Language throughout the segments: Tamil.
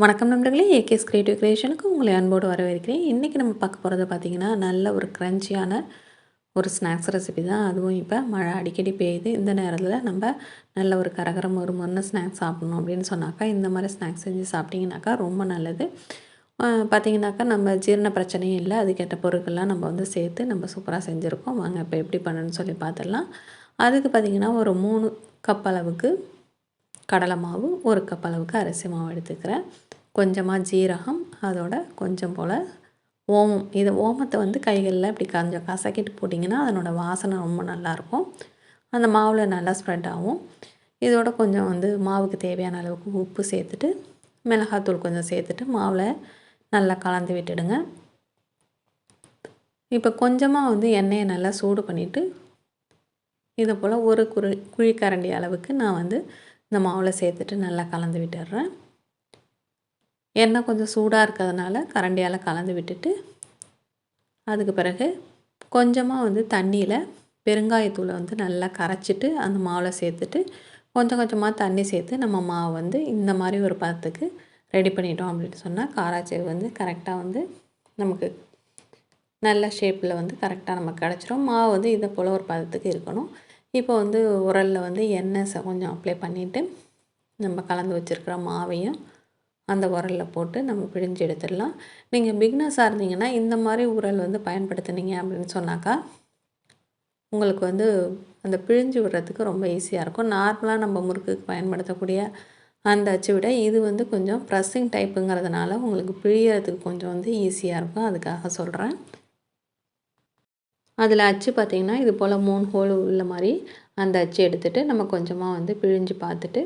வணக்கம் நண்பர்களே, ஏகேஎஸ் கிரியேட்டிவ் கிரியேஷனுக்கு உங்களை அன்போடு வரவேற்கிறேன். இன்றைக்கி நம்ம பார்க்க போகிறது பார்த்திங்கன்னா, நல்ல ஒரு க்ரன்ச்சியான ஒரு ஸ்நாக்ஸ் ரெசிபி தான். அதுவும் இப்போ மழை அடிக்கடி பெய்யுது. இந்த நேரத்தில் நம்ம நல்ல ஒரு கரகர மொறு ஸ்நாக்ஸ் சாப்பிட்ணும் அப்படின்னு சொன்னாக்கா, இந்த மாதிரி ஸ்நாக்ஸ் செஞ்சு சாப்பிட்டிங்கனாக்கா ரொம்ப நல்லது. பார்த்திங்கனாக்கா நம்ம ஜீரண பிரச்சனையும் இல்லை. அதுக்கேற்ற பொருட்கள்லாம் நம்ம வந்து சேர்த்து நம்ம சூப்பராக செஞ்சுருக்கோம். வாங்க இப்போ எப்படி பண்ணணும்னு சொல்லி பார்த்துடலாம். அதுக்கு பார்த்திங்கன்னா ஒரு 3 கப் அளவுக்கு கடலை மாவு, 1 கப் அளவுக்கு அரிசி மாவு எடுத்துக்கிறேன். கொஞ்சமாக ஜீரகம், அதோட கொஞ்சம் போல் ஓமம். இது ஓமத்தை வந்து கைகளில் இப்படி கொஞ்சம் கசக்கிட்டு போட்டிங்கன்னா அதனோட வாசனை ரொம்ப நல்லாயிருக்கும். அந்த மாவில் நல்லா ஸ்ப்ரெட் ஆகும். இதோட கொஞ்சம் வந்து மாவுக்கு தேவையான அளவுக்கு உப்பு சேர்த்துட்டு, மிளகாத்தூள் கொஞ்சம் சேர்த்துட்டு மாவில் நல்லா கலந்து விட்டுடுங்க. இப்போ கொஞ்சமாக வந்து எண்ணெயை நல்லா சூடு பண்ணிவிட்டு, இதை போல் ஒரு குழிக்கரண்டி அளவுக்கு நான் வந்து இந்த மாவில் சேர்த்துட்டு நல்லா கலந்து விட்டுடுறேன். எண்ணெய் கொஞ்சம் சூடாக இருக்கிறதுனால கரண்டியால் கலந்து விட்டுட்டு, அதுக்கு பிறகு கொஞ்சமாக வந்து தண்ணியில் பெருங்காயத்தூளை வந்து நல்லா கரைச்சிட்டு அந்த மாவில் சேர்த்துட்டு, கொஞ்சம் கொஞ்சமாக தண்ணி சேர்த்து நம்ம மாவு வந்து இந்த மாதிரி ஒரு பதத்துக்கு ரெடி பண்ணிட்டோம் அப்படின்னு சொன்னால் காராச்சேவு வந்து கரெக்டாக வந்து நமக்கு நல்ல ஷேப்பில் வந்து கரெக்டாக நமக்கு கிடச்சிரும். மாவு வந்து இதை போல் ஒரு பதத்துக்கு இருக்கணும். இப்போ வந்து உரலில் வந்து எண்ணெய் கொஞ்சம் அப்ளை பண்ணிவிட்டு, நம்ம கலந்து வச்சுருக்கிற மாவையும் அந்த உரலில் போட்டு நம்ம பிழிஞ்சு எடுத்துடலாம். நீங்கள் பிகினர்ஸாக இருந்தீங்கன்னா இந்த மாதிரி உரல் வந்து பயன்படுத்துனீங்க அப்படின்னு சொன்னாக்கா, உங்களுக்கு வந்து அந்த பிழிஞ்சு விடுறதுக்கு ரொம்ப ஈஸியாக இருக்கும். நார்மலாக நம்ம முறுக்குக்கு பயன்படுத்தக்கூடிய அந்த அச்சை விட இது வந்து கொஞ்சம் ப்ரெஸ்ஸிங் டைப்புங்கிறதுனால உங்களுக்கு பிழியறதுக்கு கொஞ்சம் வந்து ஈஸியாக இருக்கும். அதுக்காக சொல்கிறேன். அதில் அச்சு பார்த்திங்கன்னா இது போல் 3 ஹோல் உள்ள மாதிரி அந்த அச்சு எடுத்துகிட்டு நம்ம கொஞ்சமாக வந்து பிழிஞ்சு பார்த்துட்டு,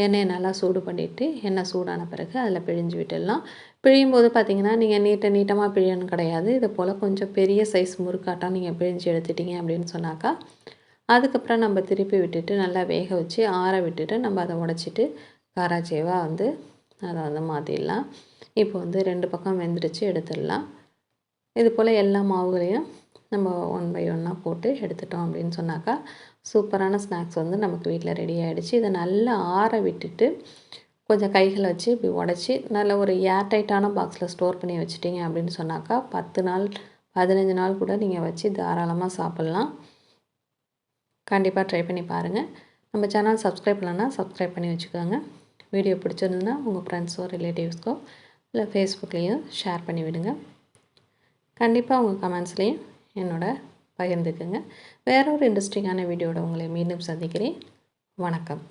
எண்ணெயை நல்லா சூடு பண்ணிவிட்டு, எண்ணெய் சூடான பிறகு அதில் பிழிஞ்சு விட்டுடலாம். பிழியும் போது பார்த்திங்கன்னா நீங்கள் நீட்டமாக பிழியணும் கிடையாது. இது போல் கொஞ்சம் பெரிய சைஸ் முறுக்காட்டம் நீங்கள் பிழிஞ்சு எடுத்துட்டிங்க அப்படின்னு சொன்னாக்கா, அதுக்கப்புறம் நம்ம திருப்பி விட்டுட்டு நல்லா வேக வச்சு ஆற விட்டுட்டு நம்ம அதை உடச்சிட்டு காராச்சேவாக வந்து அதை வந்து மாற்றிடலாம். இப்போ வந்து 2 பக்கம் வெந்துடுச்சு, எடுத்துடலாம். இது போல் எல்லா மாவுகளையும் நம்ம 1 பை 1 போட்டு எடுத்துட்டோம் அப்படின்னு சொன்னாக்கா, சூப்பரான ஸ்நாக்ஸ் வந்து நமக்கு வீட்டில் ரெடி ஆகிடுச்சு. இதை நல்லா ஆற விட்டுட்டு கொஞ்சம் கைகளை வச்சு இப்படி உடச்சி நல்ல ஒரு ஏர் டைட்டான பாக்ஸில் ஸ்டோர் பண்ணி வச்சுட்டிங்க அப்படின்னு சொன்னாக்கா 10 நாள் 15 நாள் கூட நீங்கள் வச்சு தாராளமாக சாப்பிட்லாம். கண்டிப்பாக ட்ரை பண்ணி பாருங்கள். நம்ம சேனல் சப்ஸ்கிரைப் பண்ணலன்னா சப்ஸ்கிரைப் பண்ணி வச்சுக்கோங்க. வீடியோ பிடிச்சிருந்ததுன்னா உங்கள் ஃப்ரெண்ட்ஸோ ரிலேட்டிவ்ஸ்க்கோ இல்லை ஃபேஸ்புக்லேயும் ஷேர் பண்ணி விடுங்க. கண்டிப்பாக உங்கள் கமெண்ட்ஸ்லேயும் என்னோட பகிர்ந்துக்குங்க. வேற ஒரு இன்ட்ரெஸ்டிங்கான வீடியோட உங்களை மீண்டும் சந்திக்கிறேன். வணக்கம்.